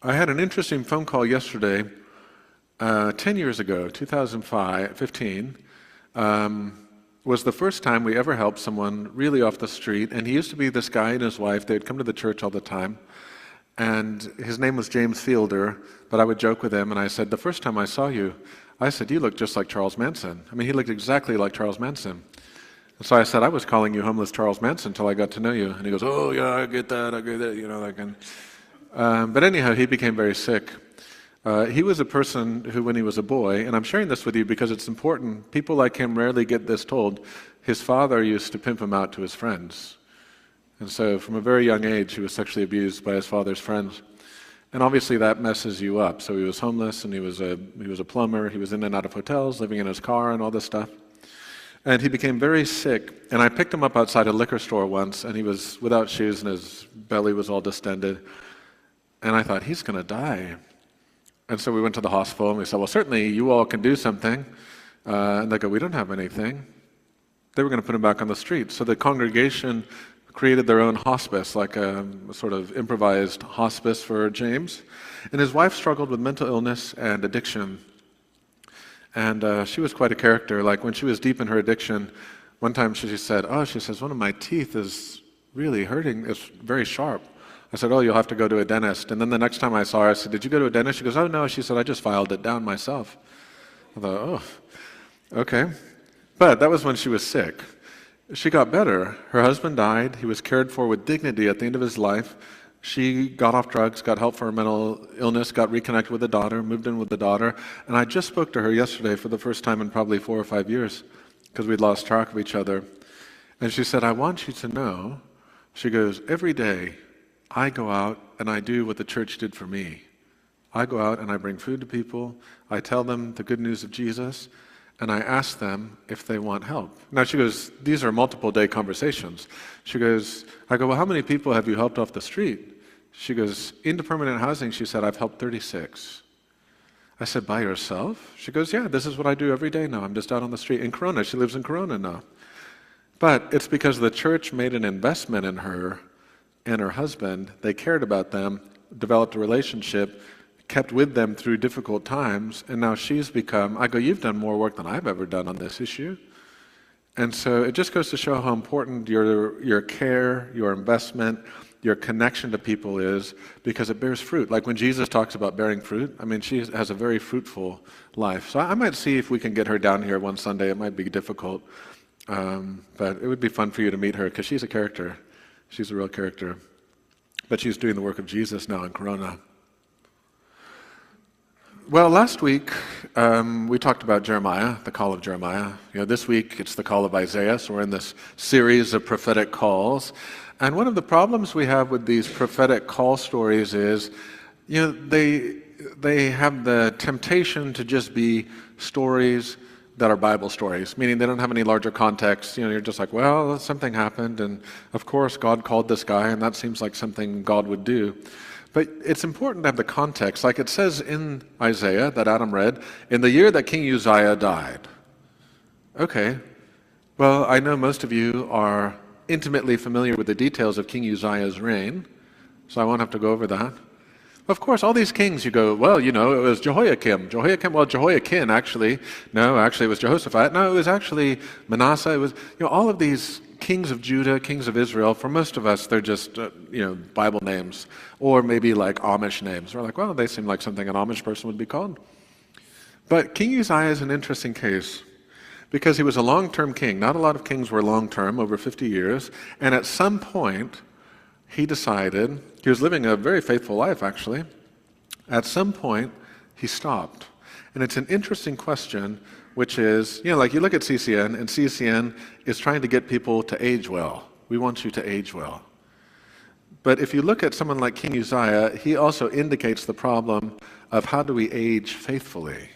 I had an interesting phone call yesterday, 10 years ago, 2015, was the first time we ever helped someone really off the street. And he used to be this guy and his wife. They'd come to the church all the time. And his name was James Fielder, but I would joke with him, and I said, the first time I saw you, I said, you look just like Charles Manson. I mean, he looked exactly like Charles Manson. And so I said, I was calling you homeless Charles Manson until I got to know you. And he goes, oh, yeah, I get that, you know, like. But anyhow, he became very sick. He was a person who, when he was a boy, and I'm sharing this with you because it's important, people like him rarely get this told, his father used to pimp him out to his friends. And so from a very young age, he was sexually abused by his father's friends. And obviously that messes you up. So he was homeless, and he was a plumber, he was in and out of hotels, living in his car and all this stuff. And he became very sick, and I picked him up outside a liquor store once, and he was without shoes, and his belly was all distended. And I thought, he's going to die. And so we went to the hospital, and we said, well, certainly you all can do something. And they go, we don't have anything. They were going to put him back on the street. So the congregation created their own hospice, like a sort of improvised hospice for James. And his wife struggled with mental illness and addiction. And she was quite a character. Like when she was deep in her addiction, one time she said, one of my teeth is really hurting. It's very sharp. I said, oh, you'll have to go to a dentist. And then the next time I saw her, I said, did you go to a dentist? She goes, oh, no. She said, I just filed it down myself. I thought, oh, okay. But that was when she was sick. She got better. Her husband died. He was cared for with dignity at the end of his life. She got off drugs, got help for her mental illness, got reconnected with the daughter, moved in with the daughter. And I just spoke to her yesterday for the first time in probably 4 or 5 years because we'd lost track of each other. And she said, I want you to know, she goes, every day I go out and I do what the church did for me. I go out and I bring food to people. I tell them the good news of Jesus. And I ask them if they want help. Now she goes, these are multiple day conversations. She goes, I go, well, how many people have you helped off the street? She goes, into permanent housing, she said, I've helped 36. I said, by yourself? She goes, yeah, this is what I do every day now. I'm just out on the street in Corona. She lives in Corona now. But it's because the church made an investment in her and her husband. They cared about them, developed a relationship, kept with them through difficult times, and now she's become, I go, you've done more work than I've ever done on this issue. And so it just goes to show how important your care, your investment, your connection to people is, because it bears fruit. Like when Jesus talks about bearing fruit, I mean, she has a very fruitful life. So I might see if we can get her down here one Sunday. It might be difficult, but it would be fun for you to meet her, because she's a character. She's a real character. But she's doing the work of Jesus now in Corona. Well, last week we talked about Jeremiah, the call of Jeremiah. This week it's the call of Isaiah, so we're in this series of prophetic calls. And one of the problems we have with these prophetic call stories is, they have the temptation to just be stories that are Bible stories, meaning they don't have any larger context. You're just like, well, something happened, and of course God called this guy, and that seems like something God would do. But it's important to have the context. Like it says in Isaiah that Adam read, in the year that King Uzziah died. Okay, well, I know most of you are intimately familiar with the details of King Uzziah's reign, so I won't have to go over that. Of course, all these kings, you go, well, it was Jehoiakim. Jehoiakim, actually. No, actually it was Jehoshaphat. No, it was actually Manasseh. It was, all of these kings of Judah, kings of Israel. For most of us, they're just, Bible names, or maybe like Amish names. We're like, well, they seem like something an Amish person would be called. But King Uzziah is an interesting case, because he was a long-term king. Not a lot of kings were long-term, over 50 years. And at some point, he decided, he was living a very faithful life, actually. At some point, he stopped. And it's an interesting question, which is, like you look at CCN, and CCN is trying to get people to age well. We want you to age well. But if you look at someone like King Uzziah, he also indicates the problem of how do we age faithfully?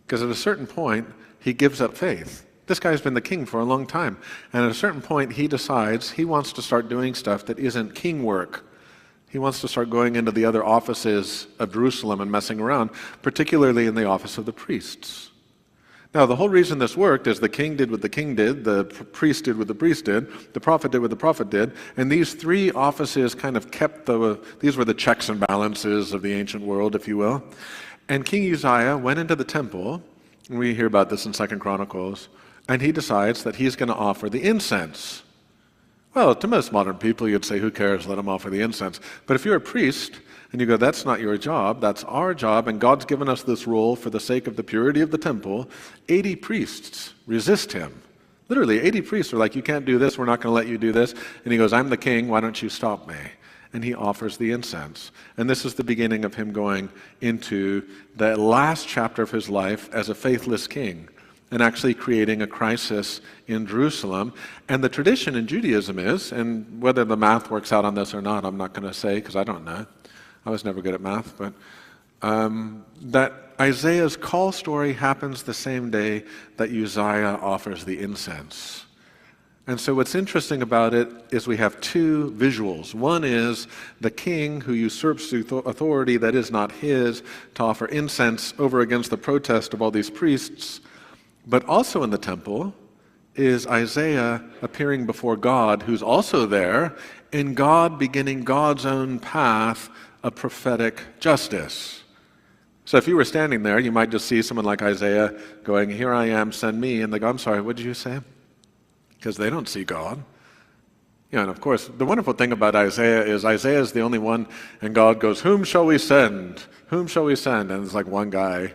Because at a certain point, he gives up faith. This guy's been the king for a long time. And at a certain point, he decides he wants to start doing stuff that isn't king work. He wants to start going into the other offices of Jerusalem and messing around, particularly in the office of the priests. Now, the whole reason this worked is the king did what the king did, the priest did what the priest did, the prophet did what the prophet did, and these three offices kind of these were the checks and balances of the ancient world, if you will. And King Uzziah went into the temple, and we hear about this in 2 Chronicles, and he decides that he's going to offer the incense. Well, to most modern people, you'd say, who cares, let him offer the incense. But if you're a priest, and you go, that's not your job, that's our job, and God's given us this role for the sake of the purity of the temple, 80 priests resist him. Literally, 80 priests are like, you can't do this, we're not going to let you do this. And he goes, I'm the king, why don't you stop me? And he offers the incense. And this is the beginning of him going into the last chapter of his life as a faithless king, and actually creating a crisis in Jerusalem. And the tradition in Judaism is, and whether the math works out on this or not, I'm not going to say because I don't know. I was never good at math, but that Isaiah's call story happens the same day that Uzziah offers the incense. And so what's interesting about it is we have two visuals. One is the king who usurps authority that is not his to offer incense over against the protest of all these priests. But also in the temple is Isaiah appearing before God, who's also there, and God beginning God's own path of prophetic justice. So if you were standing there, you might just see someone like Isaiah going, here I am, send me. And they go, I'm sorry, what did you say? Because they don't see God. And of course, the wonderful thing about Isaiah is the only one, and God goes, whom shall we send? Whom shall we send? And it's like one guy.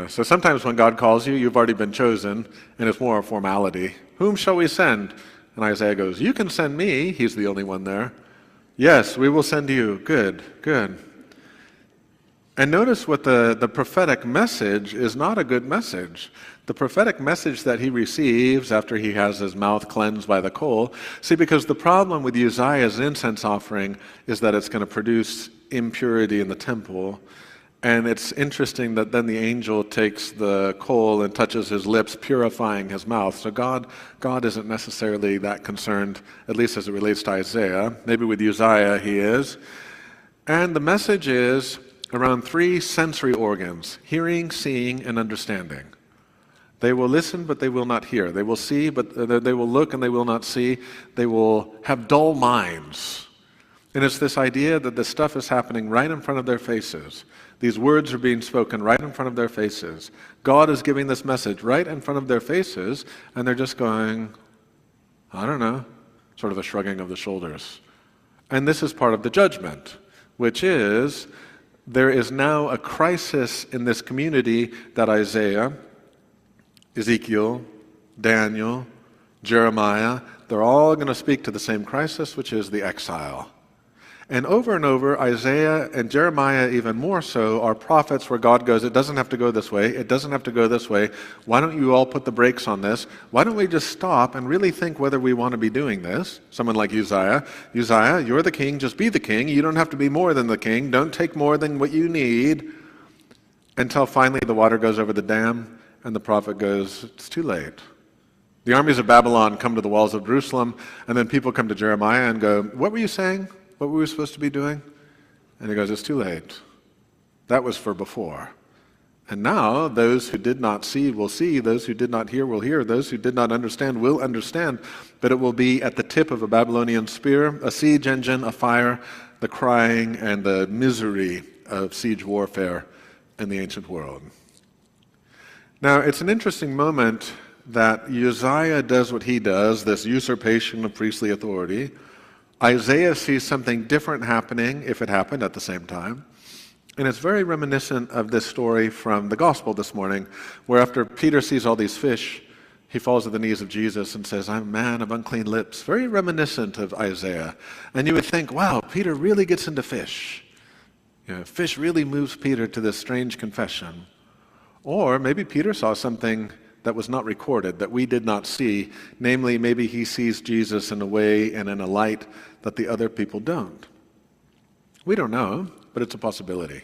So sometimes when God calls you, you've already been chosen, and it's more a formality. Whom shall we send? And Isaiah goes, you can send me. He's the only one there. Yes, we will send you. Good, good. And notice what the prophetic message is not a good message. The prophetic message that he receives after he has his mouth cleansed by the coal. See, because the problem with Uzziah's incense offering is that it's going to produce impurity in the temple. And it's interesting that then the angel takes the coal and touches his lips, purifying his mouth. So God isn't necessarily that concerned, at least as it relates to Isaiah. Maybe with Uzziah he is. And the message is around three sensory organs: hearing, seeing, and understanding. They will listen, but they will not hear. They will see, but they will look, and they will not see. They will have dull minds. And it's this idea that this stuff is happening right in front of their faces. These words are being spoken right in front of their faces. God is giving this message right in front of their faces, and they're just going, I don't know, sort of a shrugging of the shoulders. And this is part of the judgment, which is there is now a crisis in this community that Isaiah, Ezekiel, Daniel, Jeremiah, they're all going to speak to the same crisis, which is the exile. And over, Isaiah and Jeremiah even more so are prophets where God goes, it doesn't have to go this way, it doesn't have to go this way. Why don't you all put the brakes on this? Why don't we just stop and really think whether we want to be doing this? Someone like Uzziah, you're the king, just be the king. You don't have to be more than the king. Don't take more than what you need. Until finally the water goes over the dam and the prophet goes, it's too late. The armies of Babylon come to the walls of Jerusalem, and then people come to Jeremiah and go, what were you saying? What were we supposed to be doing? And he goes, it's too late. That was for before. And now those who did not see will see, those who did not hear will hear, those who did not understand will understand, but it will be at the tip of a Babylonian spear, a siege engine, a fire, the crying and the misery of siege warfare in the ancient world. Now, it's an interesting moment that Uzziah does what he does, this usurpation of priestly authority. Isaiah sees something different happening, if it happened at the same time. And it's very reminiscent of this story from the gospel this morning, where after Peter sees all these fish, he falls at the knees of Jesus and says, I'm a man of unclean lips. Very reminiscent of Isaiah. And you would think, wow, Peter really gets into fish. Fish really moves Peter to this strange confession. Or maybe Peter saw something that was not recorded, that we did not see. Namely, maybe he sees Jesus in a way and in a light that the other people don't. We don't know, but it's a possibility.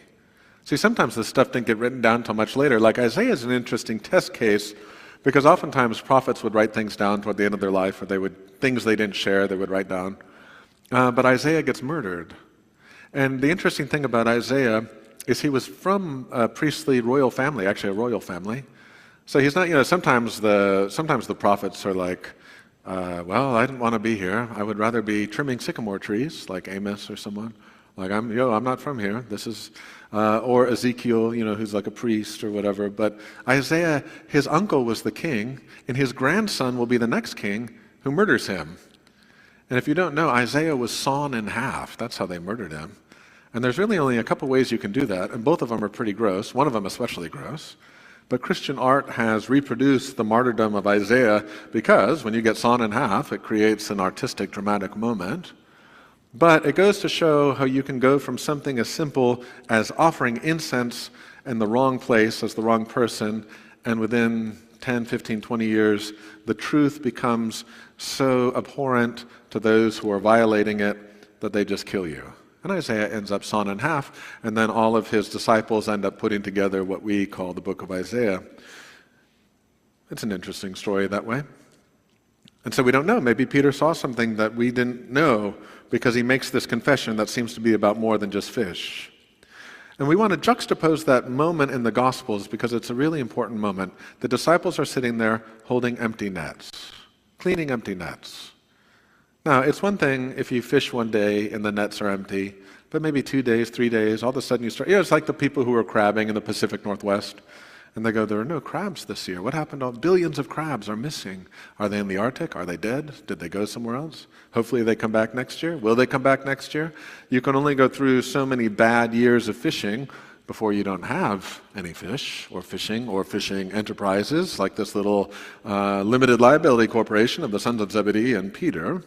See, sometimes this stuff didn't get written down until much later. Like Isaiah is an interesting test case because oftentimes prophets would write things down toward the end of their life, or things they didn't share, they would write down. But Isaiah gets murdered. And the interesting thing about Isaiah is he was from a priestly royal family, actually a royal family. So he's not, sometimes the prophets are like, well, I didn't want to be here. I would rather be trimming sycamore trees, like Amos or someone. Like, I'm not from here. This is, or Ezekiel, who's like a priest or whatever. But Isaiah, his uncle was the king, and his grandson will be the next king who murders him. And if you don't know, Isaiah was sawn in half. That's how they murdered him. And there's really only a couple ways you can do that, and both of them are pretty gross, one of them especially gross. But Christian art has reproduced the martyrdom of Isaiah because when you get sawn in half, it creates an artistic, dramatic moment. But it goes to show how you can go from something as simple as offering incense in the wrong place as the wrong person, and within 10, 15, 20 years, the truth becomes so abhorrent to those who are violating it that they just kill you. And Isaiah ends up sawn in half, and then all of his disciples end up putting together what we call the book of Isaiah. It's an interesting story that way. And so we don't know. Maybe Peter saw something that we didn't know because he makes this confession that seems to be about more than just fish. And we want to juxtapose that moment in the Gospels because it's a really important moment. The disciples are sitting there holding empty nets, cleaning empty nets. Now, it's one thing if you fish one day and the nets are empty, but maybe 2 days, 3 days, all of a sudden you start, it's like the people who are crabbing in the Pacific Northwest, and they go, there are no crabs this year. What happened? Billions of crabs are missing. Are they in the Arctic? Are they dead? Did they go somewhere else? Hopefully they come back next year. Will they come back next year? You can only go through so many bad years of fishing before you don't have any fish or fishing enterprises like this little limited liability corporation of the sons of Zebedee and Peter.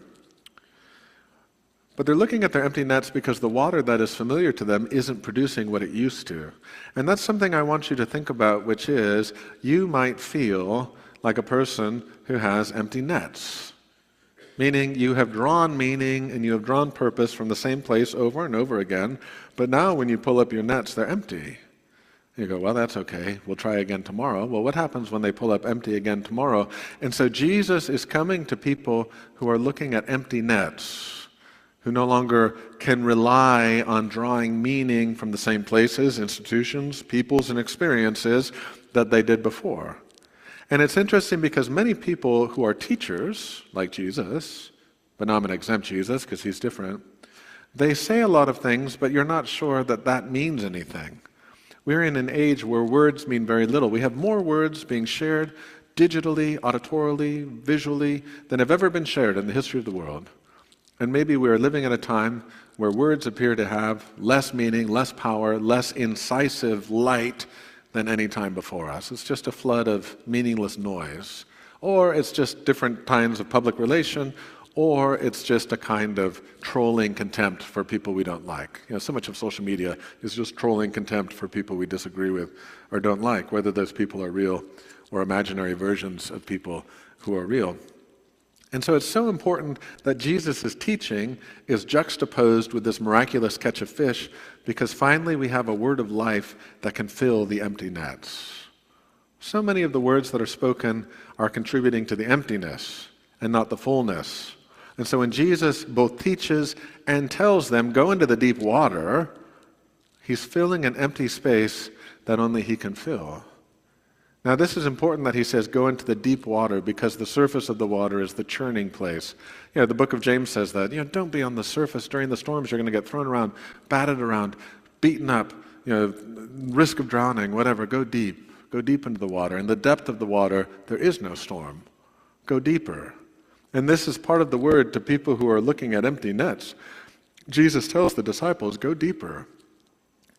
But they're looking at their empty nets because the water that is familiar to them isn't producing what it used to. And that's something I want you to think about, which is you might feel like a person who has empty nets. Meaning you have drawn meaning and you have drawn purpose from the same place over and over again, but now when you pull up your nets, they're empty. You go, well, that's okay. We'll try again tomorrow. Well, what happens when they pull up empty again tomorrow? And so Jesus is coming to people who are looking at empty nets, who no longer can rely on drawing meaning from the same places, institutions, peoples, and experiences that they did before. And it's interesting because many people who are teachers, like Jesus, but now I'm going to exempt Jesus because he's different, they say a lot of things, but you're not sure that that means anything. We're in an age where words mean very little. We have more words being shared digitally, auditorily, visually, than have ever been shared in the history of the world. And maybe we're living at a time where words appear to have less meaning, less power, less incisive light than any time before us. It's just a flood of meaningless noise. Or it's just different kinds of public relation, or it's just a kind of trolling contempt for people we don't like. So much of social media is just trolling contempt for people we disagree with or don't like, whether those people are real or imaginary versions of people who are real. And so it's so important that Jesus' teaching is juxtaposed with this miraculous catch of fish because finally we have a word of life that can fill the empty nets. So many of the words that are spoken are contributing to the emptiness and not the fullness. And so when Jesus both teaches and tells them, go into the deep water, he's filling an empty space that only he can fill. Now, this is important that he says, go into the deep water because the surface of the water is the churning place. The book of James says that. Don't be on the surface during the storms. You're going to get thrown around, batted around, beaten up, risk of drowning, whatever. Go deep. Go deep into the water. In the depth of the water, there is no storm. Go deeper. And this is part of the word to people who are looking at empty nets. Jesus tells the disciples, go deeper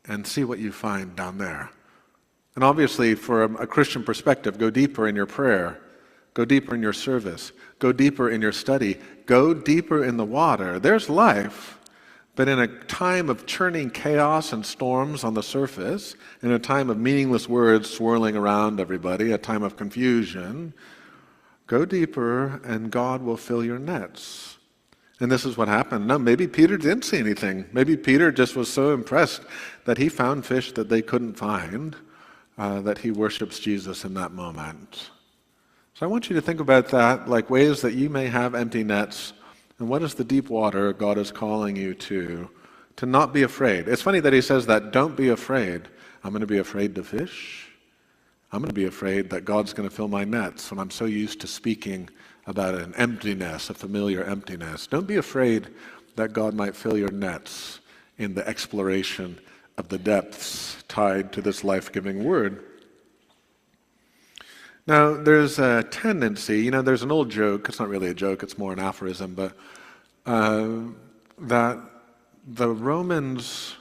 and see what you find down there. And obviously, from a Christian perspective, go deeper in your prayer, go deeper in your service, go deeper in your study, go deeper in the water. There's life, but in a time of churning chaos and storms on the surface, in a time of meaningless words swirling around everybody, a time of confusion, go deeper and God will fill your nets. And this is what happened. No, maybe Peter didn't see anything. Maybe Peter just was so impressed that he found fish that they couldn't find. That he worships Jesus in that moment. So I want you to think about that, like ways that you may have empty nets, and what is the deep water God is calling you to not be afraid. It's funny that he says that, don't be afraid. I'm going to be afraid to fish. I'm going to be afraid that God's going to fill my nets when I'm so used to speaking about an emptiness, a familiar emptiness. Don't be afraid that God might fill your nets in the exploration of the depths tied to this life-giving word. Now, there's a tendency, there's an old joke, it's not really a joke, it's more an aphorism, but that the Romans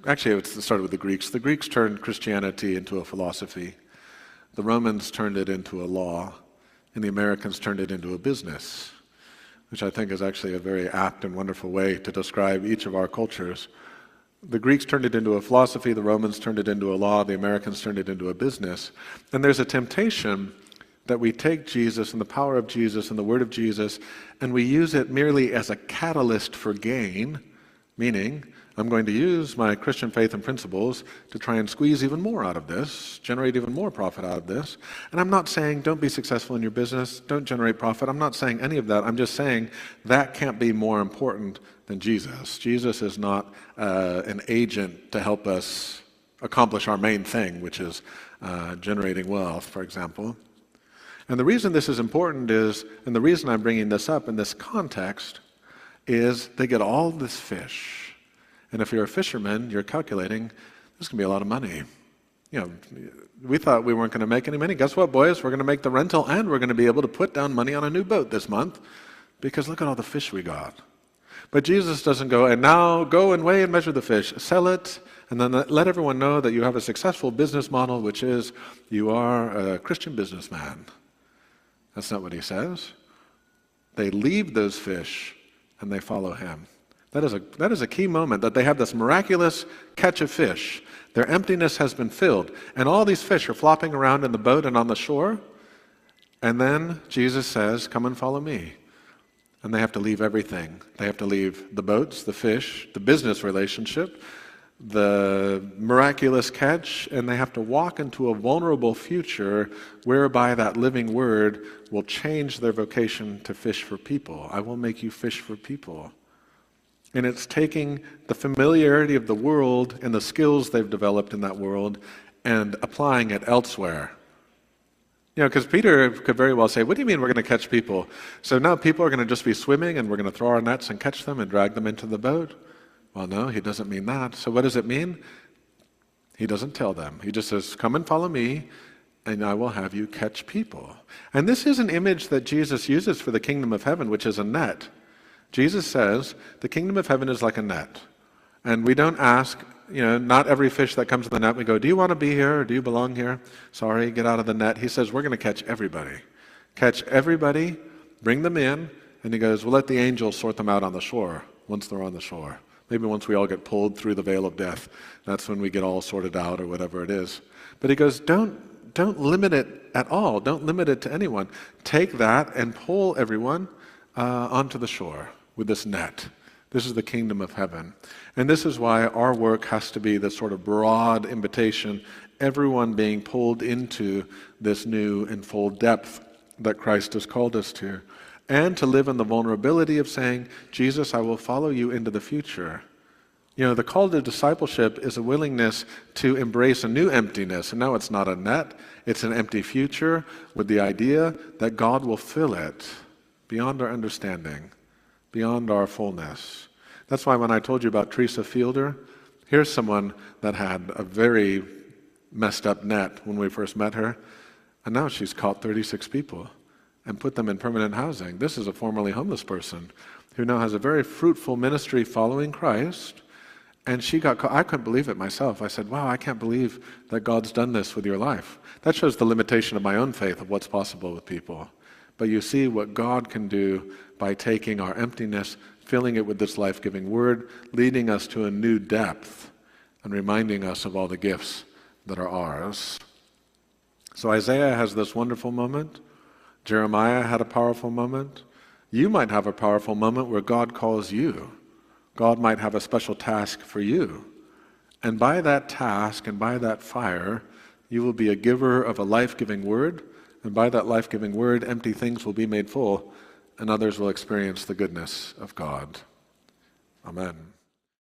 actually it started with the Greeks. The Greeks turned Christianity into a philosophy. The Romans turned it into a law, and the Americans turned it into a business, which I think is actually a very apt and wonderful way to describe each of our cultures. The Greeks turned it into a philosophy, the Romans turned it into a law, the Americans turned it into a business. And there's a temptation that we take Jesus and the power of Jesus and the word of Jesus, and we use it merely as a catalyst for gain, meaning I'm going to use my Christian faith and principles to try and squeeze even more out of this, generate even more profit out of this. And I'm not saying don't be successful in your business, don't generate profit. I'm not saying any of that. I'm just saying that can't be more important than Jesus. Jesus is not an agent to help us accomplish our main thing, which is generating wealth, for example. And the reason this is important and the reason I'm bringing this up in this context, is they get all this fish. And if you're a fisherman, you're calculating, this is going to be a lot of money. We thought we weren't going to make any money. Guess what, boys? We're going to make the rental and we're going to be able to put down money on a new boat this month because look at all the fish we got. But Jesus doesn't go, and now go and weigh and measure the fish, sell it, and then let everyone know that you have a successful business model, which is you are a Christian businessman. That's not what he says. They leave those fish and they follow him. That is a key moment, that they have this miraculous catch of fish. Their emptiness has been filled, and all these fish are flopping around in the boat and on the shore. And then Jesus says, come and follow me. And they have to leave everything. They have to leave the boats, the fish, the business relationship, the miraculous catch, and they have to walk into a vulnerable future whereby that living word will change their vocation to fish for people. I will make you fish for people. And it's taking the familiarity of the world and the skills they've developed in that world and applying it elsewhere. Because Peter could very well say, what do you mean we're going to catch people? So now people are going to just be swimming and we're going to throw our nets and catch them and drag them into the boat? Well, no, he doesn't mean that. So what does it mean? He doesn't tell them. He just says, come and follow me and I will have you catch people. And this is an image that Jesus uses for the kingdom of heaven, which is a net. Jesus says, the kingdom of heaven is like a net. And we don't ask, not every fish that comes in the net, we go, do you want to be here or do you belong here? Sorry, get out of the net. He says, we're going to catch everybody. Catch everybody, bring them in, and he goes, we'll let the angels sort them out on the shore once they're on the shore. Maybe once we all get pulled through the veil of death, that's when we get all sorted out or whatever it is. But he goes, don't limit it at all. Don't limit it to anyone. Take that and pull everyone onto the shore with this net. This is the kingdom of heaven. And this is why our work has to be this sort of broad invitation, everyone being pulled into this new and full depth that Christ has called us to, and to live in the vulnerability of saying, Jesus, I will follow you into the future. The call to discipleship is a willingness to embrace a new emptiness. And now it's not a net, it's an empty future with the idea that God will fill it beyond our understanding, beyond our fullness. That's why when I told you about Teresa Fielder, here's someone that had a very messed up net when we first met her, and now she's caught 36 people and put them in permanent housing. This is a formerly homeless person who now has a very fruitful ministry following Christ, and she got caught. I couldn't believe it myself. I said, wow, I can't believe that God's done this with your life. That shows the limitation of my own faith of what's possible with people. But you see what God can do by taking our emptiness, filling it with this life-giving word, leading us to a new depth, and reminding us of all the gifts that are ours. So Isaiah has this wonderful moment. Jeremiah had a powerful moment. You might have a powerful moment where God calls you. God might have a special task for you. And by that task and by that fire, you will be a giver of a life-giving word. And by that life-giving word, empty things will be made full, and others will experience the goodness of God. Amen.